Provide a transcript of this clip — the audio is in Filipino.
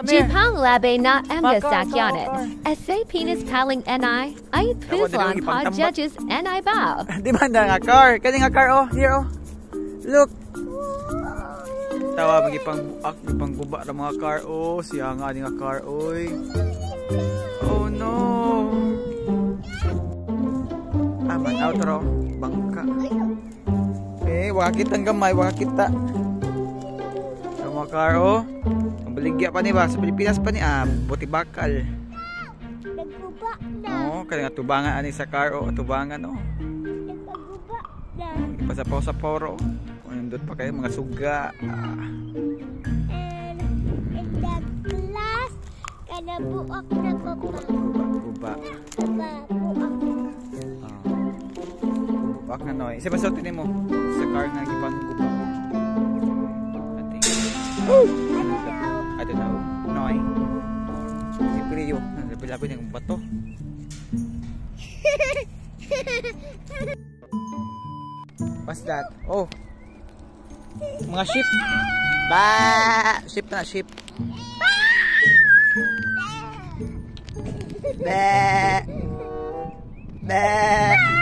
Jipang labe na amda sakyanet. Essay penis paling ni. Ay puzlan pod judges ni bow. Di ba na nga car? Kani nga car oh, here oh. Look. Tawa magipang guba ra mga car oh, siya nga ni nga car oy. Oh no. Aman outro bangka. Wala kitang gamay, wala kita. Sa mga car oh. Ang baligya pa ni ba sa Pilipinas pa ni buti bakal. Nagguba na. Oh, kaya nga tubangan ani sa car oh, tubangan oh. Nagguba na. Ipasapaw sa poro. Nandun pa kayo mga suga. And in the class, kanabuak na guba. Guba. Buak. Buak na noy. Isa ba sa tinin mo? Sa car nga ipang guba. Ato na. Noy. Si Priyo. Labi-labi ng bato. What's that? Oh. Mga ship. Ba! Ship na, ship. Ba! Ba!